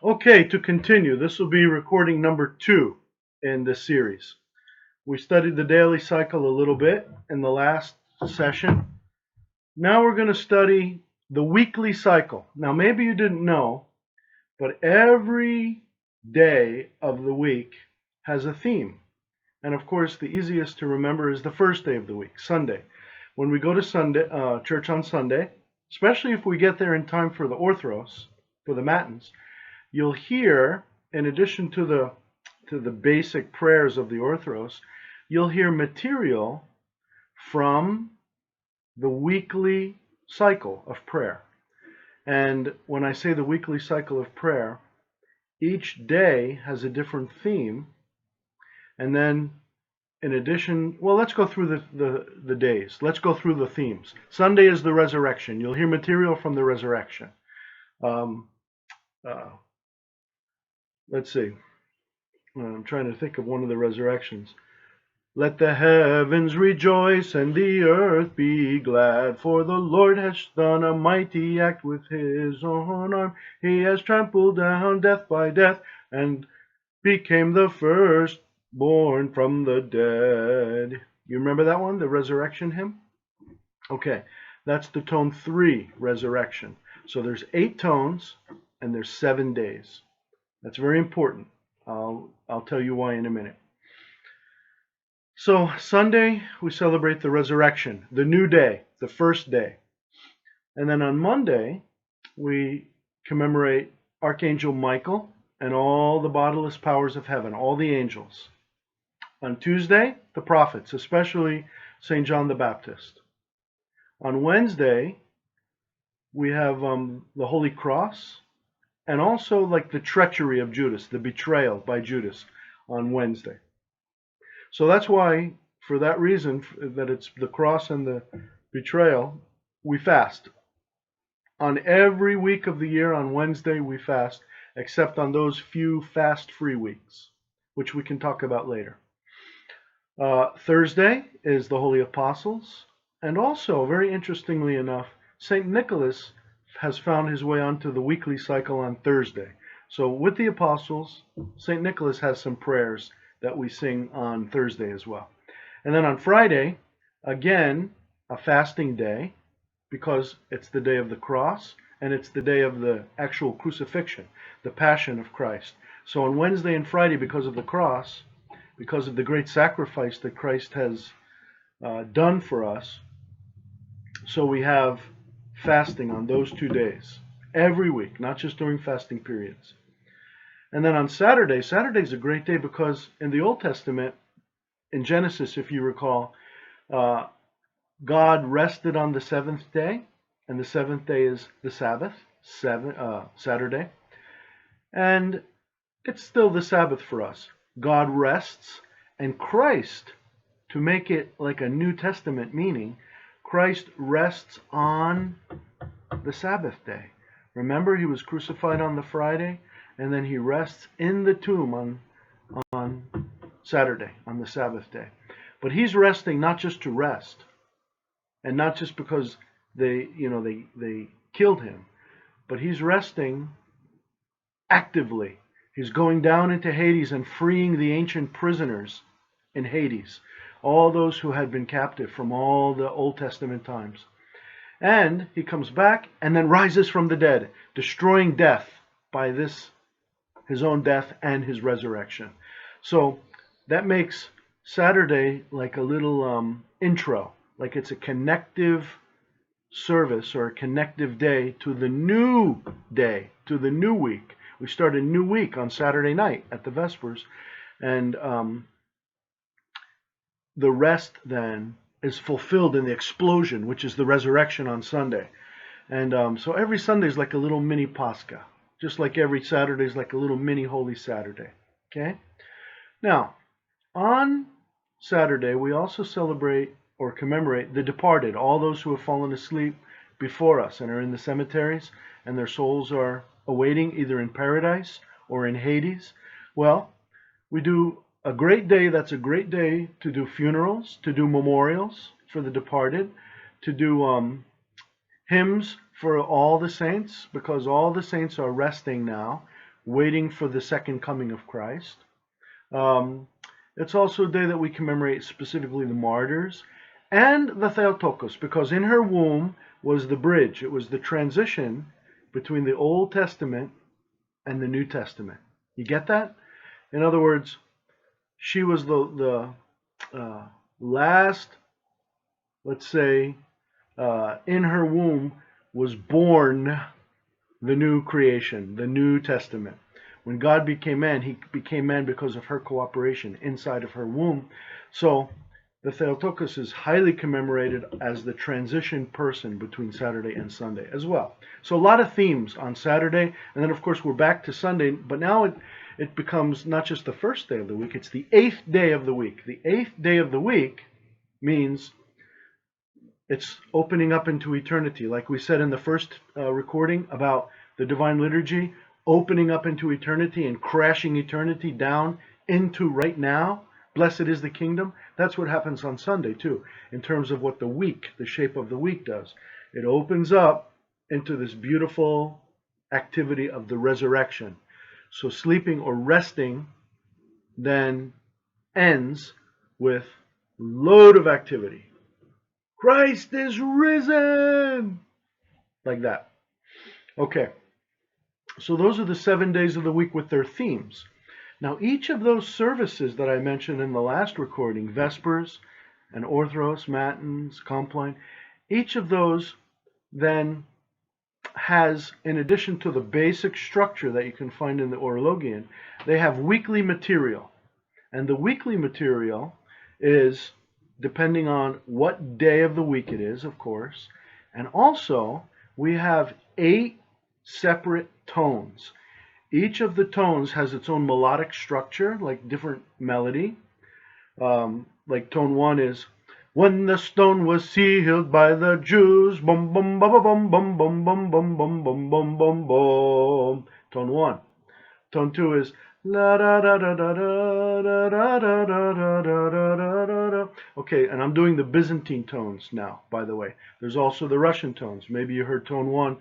Okay, to continue, this will be recording number 2 in this series. We studied the daily cycle a little bit in the last session. Now we're going to study the weekly cycle. Now, maybe you didn't know, but every day of the week has a theme. And of course, the easiest to remember is the first day of the week, Sunday. When we go to church on Sunday, especially if we get there in time for the Orthros, for the Matins, you'll hear, in addition to the basic prayers of the Orthros, you'll hear material from the weekly cycle of prayer. And when I say the weekly cycle of prayer, each day has a different theme. And then in addition, well, let's go through the days. Let's go through the themes. Sunday is the resurrection. You'll hear material from the resurrection. Um, uh, let's see. I'm trying to think of one of the resurrections. Let the heavens rejoice and the earth be glad, for the Lord has done a mighty act with his own arm. He has trampled down death by death and became the firstborn from the dead. You remember that one, the resurrection hymn? Okay, that's the tone 3, resurrection. So there's 8 tones and there's 7 days. That's very important. I'll tell you why in a minute. So Sunday, we celebrate the resurrection, the new day, the first day. And then on Monday, we commemorate Archangel Michael and all the bodiless powers of heaven, all the angels. On Tuesday, the prophets, especially St. John the Baptist. On Wednesday, we have the Holy Cross, and also like the treachery of Judas, the betrayal by Judas on Wednesday. So that's why, for that reason, that it's the cross and the betrayal, we fast. On every week of the year, on Wednesday, we fast, except on those few fast-free weeks, which we can talk about later. Thursday is the Holy Apostles, and also, very interestingly enough, St. Nicholas has found his way onto the weekly cycle on Thursday. So with the Apostles, St. Nicholas has some prayers that we sing on Thursday as well. And then on Friday, again, a fasting day, because it's the day of the cross and it's the day of the actual crucifixion, the passion of Christ. So on Wednesday and Friday, because of the cross, because of the great sacrifice that Christ has done for us, so we have fasting on those 2 days, every week, not just during fasting periods. And then on Saturday, Saturday's a great day because in the Old Testament, in Genesis, if you recall, God rested on the 7th day, and the 7th day is the Sabbath, Saturday. And it's still the Sabbath for us. God rests, and Christ, to make it like a New Testament meaning, Christ rests on the Sabbath day. Remember, he was crucified on the Friday, and then he rests in the tomb on Saturday, on the Sabbath day. But he's resting not just to rest, and not just because they killed him, but he's resting actively. He's going down into Hades and freeing the ancient prisoners in Hades, all those who had been captive from all the Old Testament times. And he comes back and then rises from the dead, destroying death by his own death and his resurrection. So that makes Saturday like a little intro, like it's a connective service or a connective day to the new day, to the new week. We start a new week on Saturday night at the Vespers, and the rest then is fulfilled in the explosion, which is the resurrection on Sunday. And so every Sunday is like a little mini Pascha, just like every Saturday is like a little mini Holy Saturday. Okay? Now, on Saturday, we also celebrate or commemorate the departed, all those who have fallen asleep before us and are in the cemeteries, and their souls are awaiting either in paradise or in Hades. Well, we do a great day. That's a great day to do funerals, to do memorials for the departed, to do hymns for all the saints, because all the saints are resting now, waiting for the second coming of Christ. It's also a day that we commemorate specifically the martyrs and the Theotokos, because in her womb was the bridge. It was the transition between the Old Testament and the New Testament. You get that? In other words, she was the last, let's say, in her womb was born the new creation, the New Testament. When God became man, he became man because of her cooperation inside of her womb. So the Theotokos is highly commemorated as the transition person between Saturday and Sunday as well. So a lot of themes on Saturday, and then of course we're back to Sunday, but now it becomes not just the first day of the week, it's the 8th day of the week. The 8th day of the week means it's opening up into eternity. Like we said in the first recording about the Divine Liturgy, opening up into eternity and crashing eternity down into right now. Blessed is the kingdom. That's what happens on Sunday too, in terms of what the week, the shape of the week does. It opens up into this beautiful activity of the resurrection. So sleeping or resting then ends with load of activity. Christ is risen! Like that. Okay. So those are the 7 days of the week with their themes. Now, each of those services that I mentioned in the last recording, Vespers and Orthros, Matins, Compline, each of those then has, in addition to the basic structure that you can find in the Orologian, they have weekly material. And the weekly material is depending on what day of the week it is, of course. And also, we have 8 separate tones. Each of the tones has its own melodic structure, like different melody. Like tone 1 is, when the stone was sealed by the Jews, bum bum bum bum bum bum bum bum bum bum bum bum bum. Tone 1. Tone 2 is, la da da da da da da da da da da da da. Okay, and I'm doing the Byzantine tones now, by the way. There's also the Russian tones. Maybe you heard tone 1.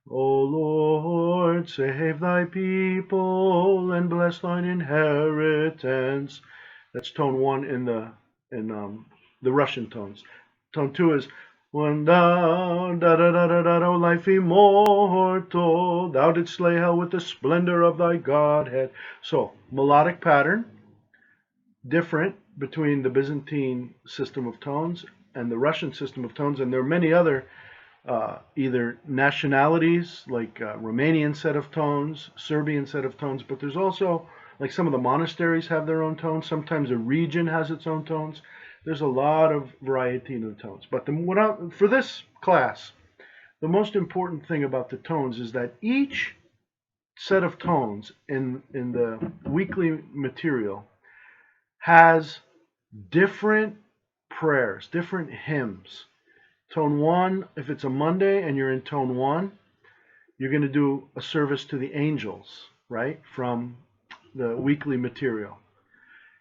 O Lord, save thy people and bless thine inheritance. That's tone 1 in the Russian tones. Tone 2 is, when thou, da da da da da, O life immortal, thou didst slay hell with the splendor of thy Godhead. So, melodic pattern, different between the Byzantine system of tones and the Russian system of tones, and there are many other either nationalities, like Romanian set of tones, Serbian set of tones, but there's also, like some of the monasteries have their own tones. Sometimes a region has its own tones. There's a lot of variety in the tones. But for this class, the most important thing about the tones is that each set of tones in the weekly material has different prayers, different hymns. Tone 1, if it's a Monday and you're in tone 1, you're going to do a service to the angels, right, from the weekly material.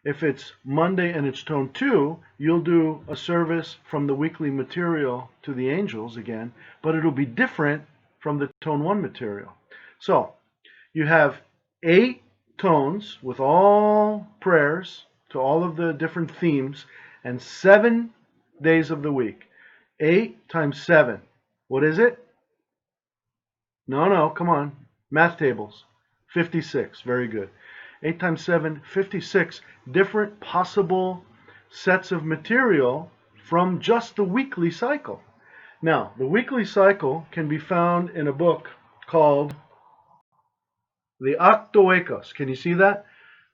If it's Monday and it's tone 2, you'll do a service from the weekly material to the angels again, but it'll be different from the tone 1 material. So you have 8 tones with all prayers to all of the different themes and 7 days of the week. 8 times 7. What is it? No, come on. Math tables. 56. Very good. 8 times 7, 56 different possible sets of material from just the weekly cycle. Now, the weekly cycle can be found in a book called The Octoekos. Can you see that?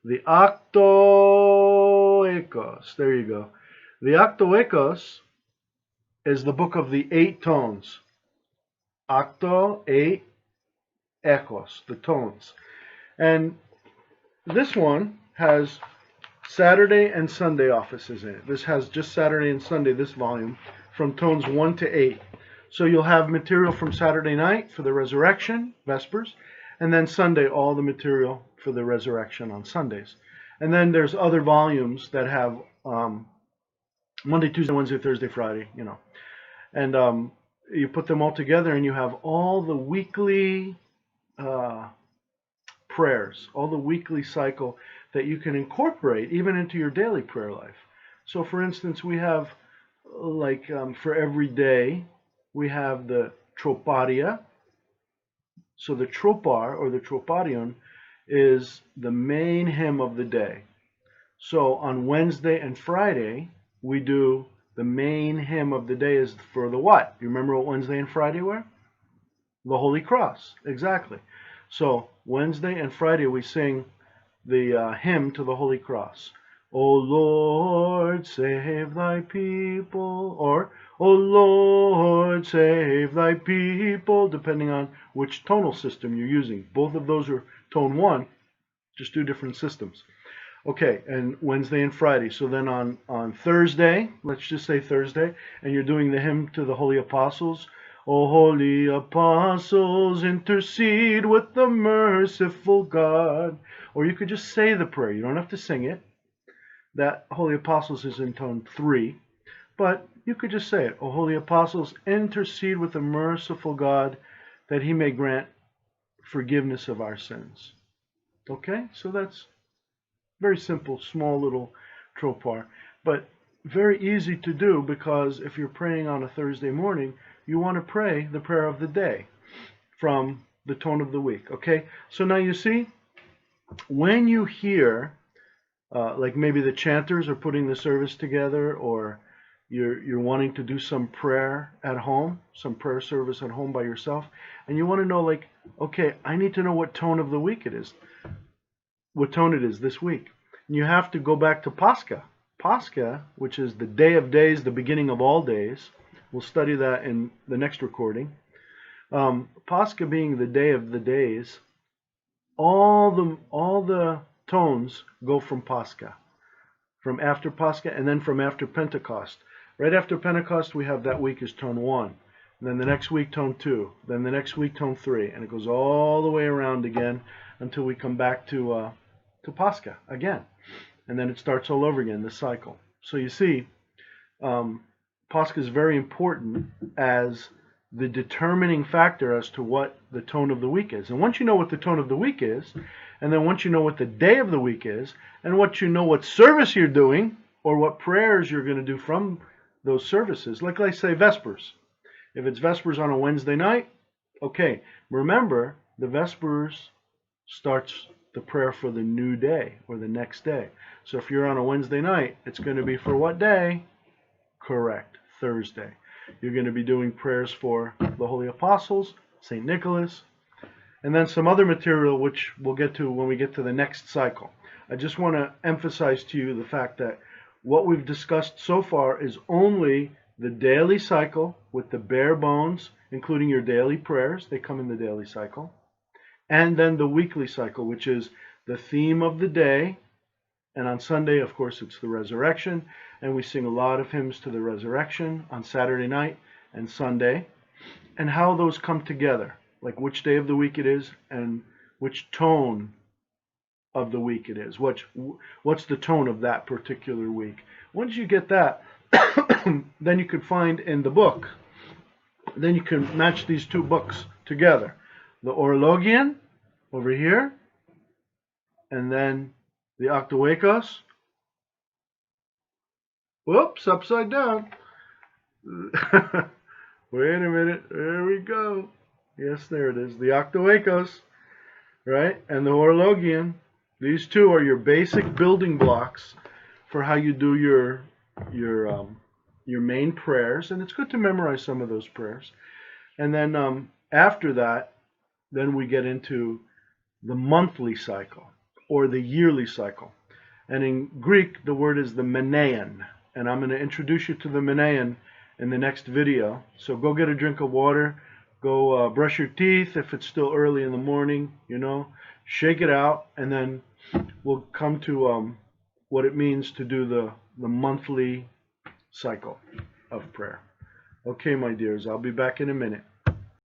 The Octoekos. There you go. The Octoekos is the book of the 8 tones. Octo, 8, ekos, the tones. And this one has Saturday and Sunday offices in it. This has just Saturday and Sunday, this volume, from tones 1 to 8. So you'll have material from Saturday night for the resurrection, Vespers, and then Sunday, all the material for the resurrection on Sundays. And then there's other volumes that have Monday, Tuesday, Wednesday, Thursday, Friday, and you put them all together and you have all the weekly prayers, all the weekly cycle that you can incorporate even into your daily prayer life. So, for instance, we have for every day, we have the troparia. So the tropar or the troparion is the main hymn of the day. So on Wednesday and Friday, we do the main hymn of the day is for the what? You remember what Wednesday and Friday were? The Holy Cross, exactly. So Wednesday and Friday we sing the hymn to the Holy Cross. O Lord, save thy people, or O Lord, save thy people, depending on which tonal system you're using. Both of those are tone 1, just 2 different systems. Okay, and Wednesday and Friday. So then on Thursday, let's just say Thursday, and you're doing the hymn to the Holy Apostles. O holy apostles, intercede with the merciful God. Or you could just say the prayer. You don't have to sing it. That Holy Apostles is in tone 3. But you could just say it. O holy apostles, intercede with the merciful God that he may grant forgiveness of our sins. Okay? So that's very simple, small little tropar. But very easy to do because if you're praying on a Thursday morning, you want to pray the prayer of the day from the tone of the week. Okay? So now you see, when you hear, like maybe the chanters are putting the service together, or you're wanting to do some prayer at home, some prayer service at home by yourself, and you want to know, like, okay, I need to know what tone of the week it is, what tone it is this week. And you have to go back to Pascha. Pascha, which is the day of days, the beginning of all days. We'll study that in the next recording. Pascha being the day of the days, all the tones go from Pascha, from after Pascha, and then from after Pentecost. Right after Pentecost, we have that week is tone 1. And then the next week, tone 2. Then the next week, tone 3. And it goes all the way around again until we come back to Pascha again. And then it starts all over again, the cycle. So you see, Pascha is very important as the determining factor as to what the tone of the week is. And once you know what the tone of the week is, and then once you know what the day of the week is, and once you know what service you're doing, or what prayers you're going to do from those services, like I say, Vespers. If it's Vespers on a Wednesday night, okay, remember, the Vespers starts the prayer for the new day, or the next day. So if you're on a Wednesday night, it's going to be for what day? Correct, Thursday. You're going to be doing prayers for the Holy Apostles, St. Nicholas, and then some other material which we'll get to when we get to the next cycle. I just want to emphasize to you the fact that what we've discussed so far is only the daily cycle with the bare bones, including your daily prayers. They come in the daily cycle. And then the weekly cycle, which is the theme of the day. And on Sunday, of course, it's the resurrection. And we sing a lot of hymns to the resurrection on Saturday night and Sunday. And how those come together, like which day of the week it is and which tone of the week it is. What's the tone of that particular week? Once you get that, then you could find in the book, then you can match these two books together. The Orologian over here, and then the Octahuecos. Whoops, upside down. Wait a minute, there we go. Yes, there it is, the Octahuecos, right? And the Orologian. These two are your basic building blocks for how you do your main prayers, and it's good to memorize some of those prayers. And then after that, then we get into the monthly cycle or the yearly cycle. And in Greek, the word is the menean, and I'm going to introduce you to the menein in the next video. So go get a drink of water, go brush your teeth if it's still early in the morning, shake it out, and then we'll come to what it means to do the monthly cycle of prayer. Okay, my dears, I'll be back in a minute.